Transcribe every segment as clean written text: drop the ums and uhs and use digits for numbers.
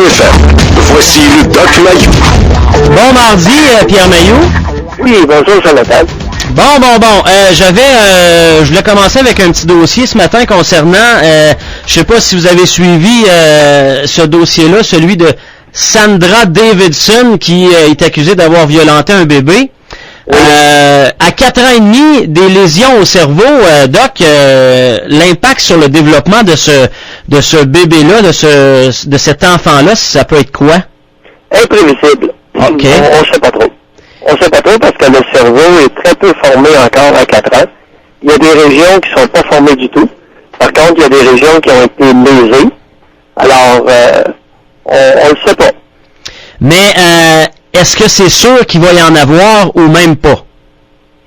FM. Voici le Doc Mayou. Bon mardi, Pierre Mayou. Oui, bonjour Jonathan. Bon. Je voulais commencer avec un petit dossier ce matin concernant, je sais pas si vous avez suivi ce dossier-là, celui de Sandra Davidson qui est accusée d'avoir violenté un bébé. Oui. À 4 ans et demi, des lésions au cerveau, Doc, l'impact sur le développement de ce bébé-là, de cet enfant-là, ça peut être quoi? Imprévisible. OK. On sait pas trop. On sait pas trop parce que le cerveau est très peu formé encore à 4 ans. Il y a des régions qui sont pas formées du tout. Par contre, il y a des régions qui ont été lésées. Alors, on le sait pas. Mais est-ce que c'est sûr qu'il va y en avoir ou même pas?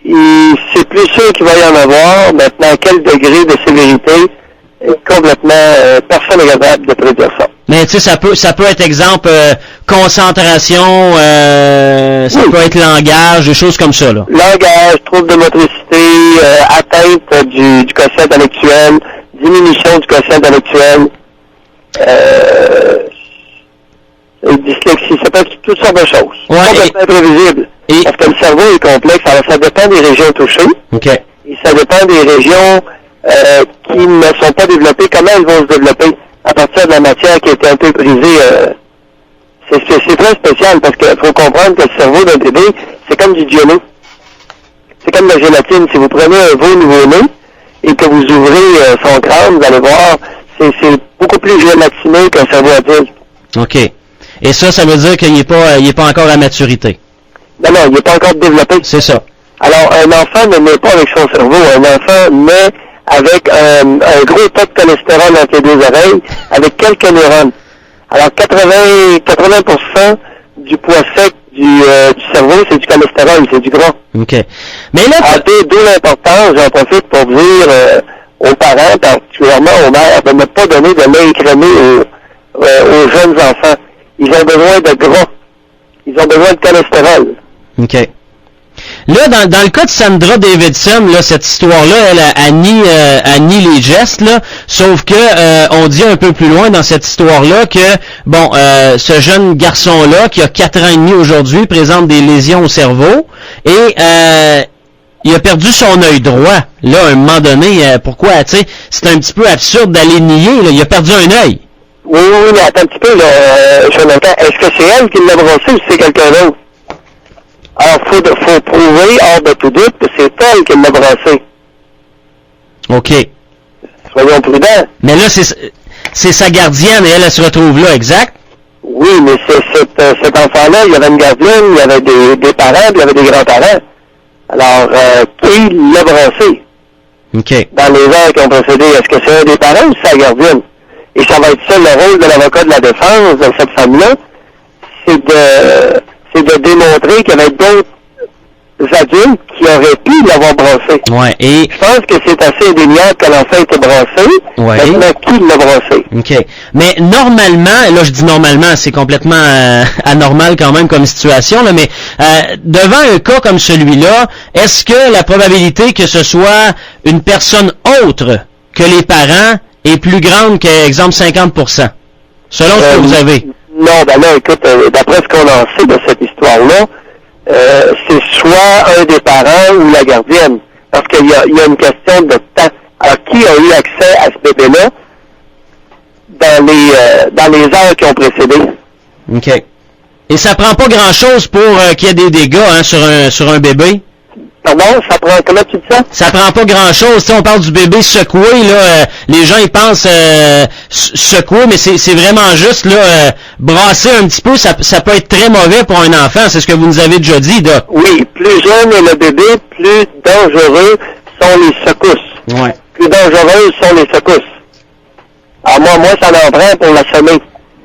C'est plus sûr qu'il va y en avoir. Maintenant, quel degré de sévérité, complètement, personne n'est capable de prédire ça. Mais tu sais, ça peut être exemple concentration, ça peut être langage, des choses comme ça, là. Langage, trouble de motricité, atteinte du quotient intellectuel, diminution du quotient intellectuel, dyslexie, ça peut être toutes sortes de choses. Ouais, complètement imprévisible. Parce que le cerveau est complexe, alors ça dépend des régions touchées. OK. Et ça dépend des régions qui ne sont pas développées, comment elles vont se développer à partir de la matière qui a été un peu brisée. C'est très spécial parce qu'il faut comprendre que le cerveau d'un bébé, c'est comme du diamant. C'est comme la gélatine. Si vous prenez un veau nouveau-né et que vous ouvrez son crâne, vous allez voir, c'est beaucoup plus gélatineux qu'un cerveau adulte. OK. Et ça veut dire qu'il n'est pas encore à maturité. Non, il n'est pas encore développé. C'est ça. Alors, un enfant ne naît pas avec son cerveau. Un enfant naît avec un gros tas de cholestérol entre les deux oreilles, avec quelques neurones. Alors, 80% du poids sec du cerveau, c'est du cholestérol, c'est du gras. OK. Mais là... D'où l'importance, j'en profite pour dire aux parents, particulièrement aux mères, de ne pas donner de lait écrémé aux jeunes enfants. Ils ont besoin de gras. Ils ont besoin de cholestérol. OK. Là, dans le cas de Sandra Davidson, là, cette histoire-là, elle nie les gestes, là, sauf que on dit un peu plus loin dans cette histoire-là que, ce jeune garçon-là, qui a 4 ans et demi aujourd'hui, présente des lésions au cerveau, et il a perdu son œil droit. Là, à un moment donné, pourquoi, tu sais, c'est un petit peu absurde d'aller nier, là, il a perdu un œil. Oui, mais attends un petit peu, là, Jonathan, est-ce que c'est elle qui l'a brossé ou c'est quelqu'un d'autre? Alors, faut prouver, hors de tout doute, que c'est elle qui l'a brassé. OK. Soyons prudents. Mais là, c'est sa gardienne et elle se retrouve là, exact? Oui, mais cet enfant-là, il y avait une gardienne, il y avait des parents, puis il y avait des grands-parents. Alors, qui l'a brassé? OK. Dans les heures qui ont précédé, est-ce que c'est un des parents ou c'est la gardienne? Et ça va être ça le rôle de l'avocat de la défense de cette femme-là, c'est de démontrer qu'il y avait d'autres adultes qui auraient pu l'avoir brassé. Ouais, et... Je pense que c'est assez indéniable que l'enfant ait été brassé. Ouais. Maintenant, qui l'a brassé? OK. Mais normalement, là je dis normalement, c'est complètement anormal quand même comme situation, là, mais devant un cas comme celui-là, est-ce que la probabilité que ce soit une personne autre que les parents est plus grande que, exemple, 50%? Selon ce que vous avez. Non, ben là, écoute, d'après ce qu'on en sait de cette histoire-là, c'est soit un des parents ou la gardienne. Parce qu'il y a une question de temps. Alors, qui a eu accès à ce bébé-là dans les heures qui ont précédé? OK. Et ça prend pas grand-chose pour qu'il y ait des dégâts sur un bébé? Pardon, ça prend, comment tu dis ça? Ça prend pas grand-chose. On parle du bébé secoué, là, les gens ils pensent secoué, mais c'est vraiment juste là brasser un petit peu, ça peut être très mauvais pour un enfant, c'est ce que vous nous avez déjà dit, Doc. Oui, plus jeune est le bébé, plus dangereux sont les secousses. Ouais. Plus dangereuses sont les secousses. Alors moi, ça en prend pour l'assommer.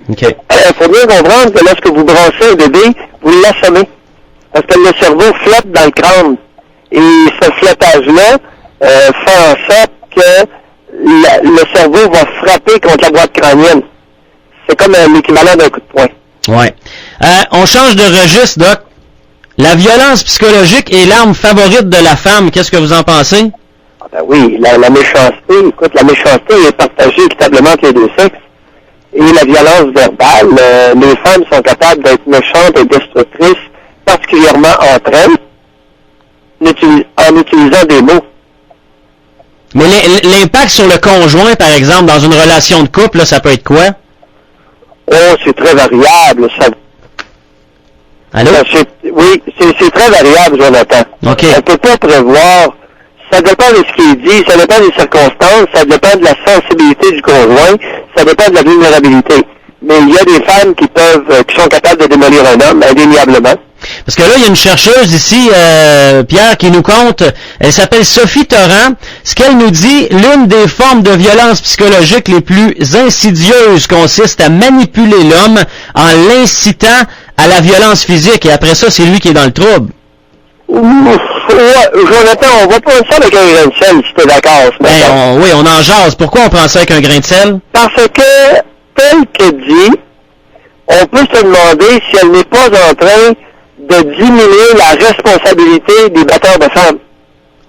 OK. Il faut bien comprendre que lorsque vous brassez un bébé, vous l'assommez. Parce que le cerveau flotte dans le crâne. Et ce flottage-là fait en sorte que le cerveau va frapper contre la boîte crânienne. C'est comme l'équivalent d'un coup de poing. Ouais. On change de registre, Doc. La violence psychologique est l'arme favorite de la femme. Qu'est-ce que vous en pensez? Ah ben oui, la méchanceté, écoute, la méchanceté est partagée équitablement entre les deux sexes. et la violence verbale. Les femmes sont capables d'être méchantes et destructrices, particulièrement entre elles, en utilisant des mots. Mais l'impact sur le conjoint, par exemple, dans une relation de couple, là, ça peut être quoi? Oh, c'est très variable. Allô? Oui, c'est très variable, Jonathan. OK. On ne peut pas prévoir. Ça dépend de ce qui est dit, ça dépend des circonstances, ça dépend de la sensibilité du conjoint, ça dépend de la vulnérabilité. Mais il y a des femmes qui sont capables de démolir un homme, indéniablement. Parce que là, il y a une chercheuse ici, Pierre, qui nous compte, elle s'appelle Sophie Torrent. Ce qu'elle nous dit, l'une des formes de violence psychologique les plus insidieuses consiste à manipuler l'homme en l'incitant à la violence physique. Et après ça, c'est lui qui est dans le trouble. Jonathan, on va prendre ça avec un grain de sel, si tu es d'accord. Oui, on en jase. Pourquoi on prend ça avec un grain de sel? Parce que, tel que dit, on peut se demander si elle n'est pas en train de diminuer la responsabilité des batteurs de femmes.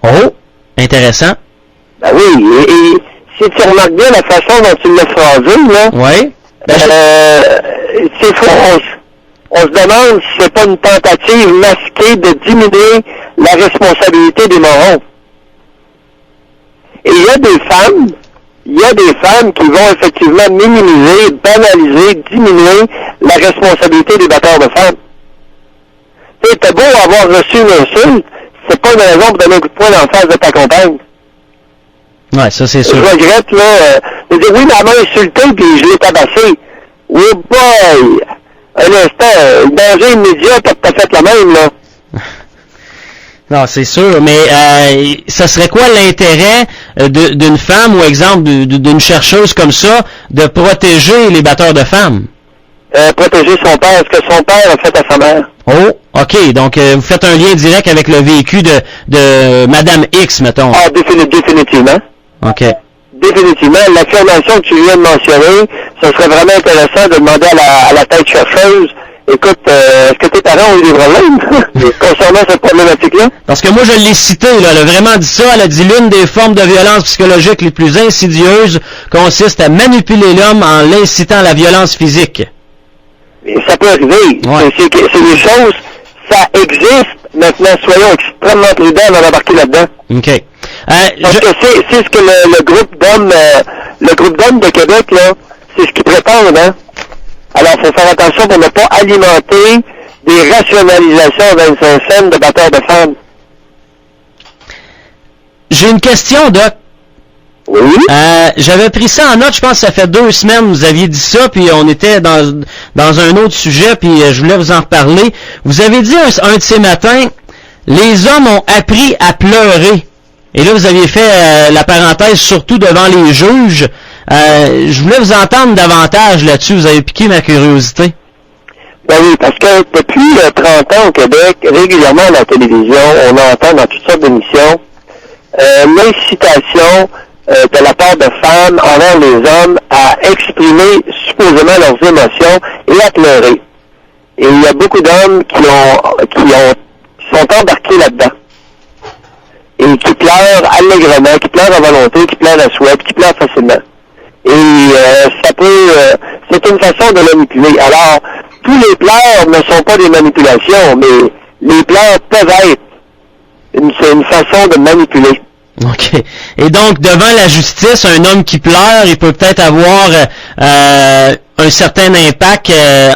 Oh, intéressant. Ben oui, et si tu remarques bien la façon dont tu l'as phrasé, là, oui. C'est faux. On se demande si c'est pas une tentative masquée de diminuer la responsabilité des morons. Et il y a des femmes qui vont effectivement minimiser, banaliser, diminuer la responsabilité des batteurs de femmes. Tu sais, t'as beau avoir reçu une insulte, c'est pas une raison pour donner un coup de poing dans la face de ta compagne. Ouais, ça c'est sûr. Je regrette, là, de dire, oui, mais elle m'a insulté puis je l'ai tabassé. Oui, boy! Un instant, le danger immédiat, t'as fait la même, là. Non, c'est sûr, mais ça serait quoi l'intérêt d'une femme, ou exemple d'une chercheuse comme ça, de protéger les batteurs de femmes? Protéger son père, ce que son père a fait à sa mère. Oh, OK. Donc, vous faites un lien direct avec le vécu de Madame X, mettons. Ah, définitivement. OK. Définitivement. L'affirmation que tu viens de mentionner, ce serait vraiment intéressant de demander à la tête chercheuse, écoute, est-ce que tes parents ont eu des problèmes concernant cette problématique-là? Parce que moi, je l'ai cité, là, elle a vraiment dit ça. Elle a dit l'une des formes de violence psychologique les plus insidieuses consiste à manipuler l'homme en l'incitant à la violence physique. Et ça peut arriver. Ouais. C'est des choses, ça existe. Maintenant, soyons extrêmement prudents d'en embarquer là-dedans. OK. Parce que c'est ce que le groupe d'hommes de Québec, là, c'est ce qu'ils prétendent, hein. Alors, il faut faire attention pour ne pas alimenter des rationalisations dans une scène de batteurs de femmes. J'ai une question, Doc. Oui. J'avais pris ça en note, je pense que ça fait 2 semaines, vous aviez dit ça, puis on était dans un autre sujet, puis je voulais vous en reparler. Vous avez dit un de ces matins, les hommes ont appris à pleurer. Et là, vous aviez fait la parenthèse surtout devant les juges. Je voulais vous entendre davantage là-dessus, vous avez piqué ma curiosité. Ben oui, parce que depuis 30 ans au Québec, régulièrement à la télévision, on entend dans toutes sortes d'émissions l'incitation de la part de femmes envers les hommes à exprimer supposément leurs émotions et à pleurer. Et il y a beaucoup d'hommes qui sont embarqués là-dedans. Et qui pleurent allègrement, qui pleurent à volonté, qui pleurent à souhait, qui pleurent facilement. Et c'est une façon de manipuler. Alors, tous les pleurs ne sont pas des manipulations, mais les pleurs peuvent être une façon de manipuler. OK. Et donc, devant la justice, un homme qui pleure, il peut peut-être avoir un certain impact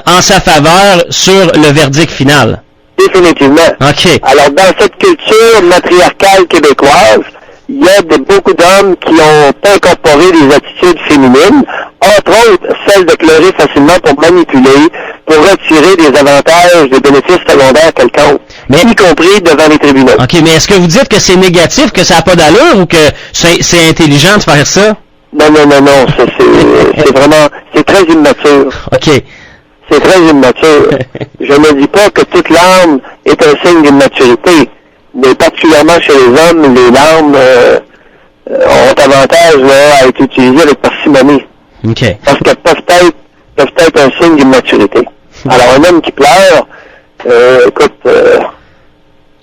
en sa faveur sur le verdict final. Définitivement. OK. Alors, dans cette culture matriarcale québécoise, il y a beaucoup d'hommes qui ont incorporé des attitudes féminines, entre autres celle de pleurer facilement pour manipuler, pour retirer des avantages, des bénéfices secondaires quelconques, y compris devant les tribunaux. OK, mais est-ce que vous dites que c'est négatif, que ça n'a pas d'allure, ou que c'est intelligent de faire ça? Non, c'est vraiment, c'est très immature. OK. C'est très immature. Je ne dis pas que toute larme est un signe d'immaturité, mais particulièrement chez les hommes, les larmes ont avantage là, à être utilisées avec parcimonie. OK. Parce qu'elles peuvent être un signe d'immaturité. Alors un homme qui pleure, écoute,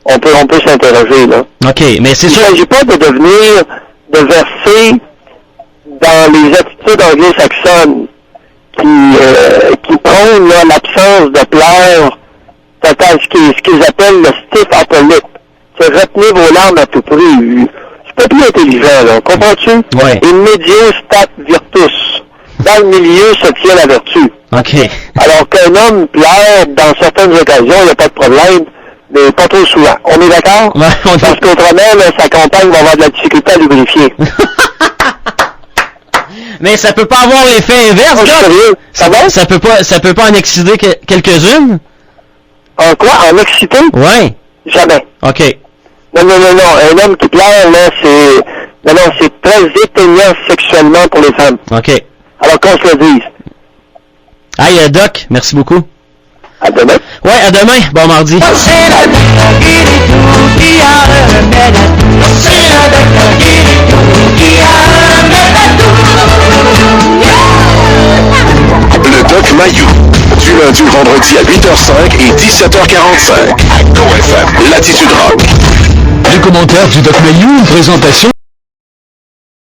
on peut s'interroger là. OK, mais c'est sûr. Il ne s'agit pas de verser dans les attitudes anglo-saxonnes monde, là, l'absence de pleurs totale, ce qu'ils appellent le stiff upper lip. C'est retenir vos larmes à tout prix. C'est pas plus intelligent, là. Comprends-tu? Ouais. In medio stat virtus. Dans le milieu se tient la vertu. OK. Alors qu'un homme pleure dans certaines occasions, il n'y a pas de problème, mais pas trop souvent. On est d'accord? Ouais, on est... Parce qu'autrement, là, sa compagne va avoir de la difficulté à lubrifier. Mais ça peut pas avoir l'effet inverse, Oh, Doc. sérieux? Ça va? Ça peut pas en exciter quelques-unes? En quoi? En excité? Ouais. Jamais. OK. Non. Un homme qui pleure, là, c'est très éteignant sexuellement pour les femmes. OK. Alors qu'on se le dise. Hey, Doc, merci beaucoup. À demain. Ouais, à demain. Bon mardi. Le Doc Mayou. Du lundi au vendredi à 8h05 et 17h45. GoFM, Latitude Rock. Les commentaires du Doc Mayou, une présentation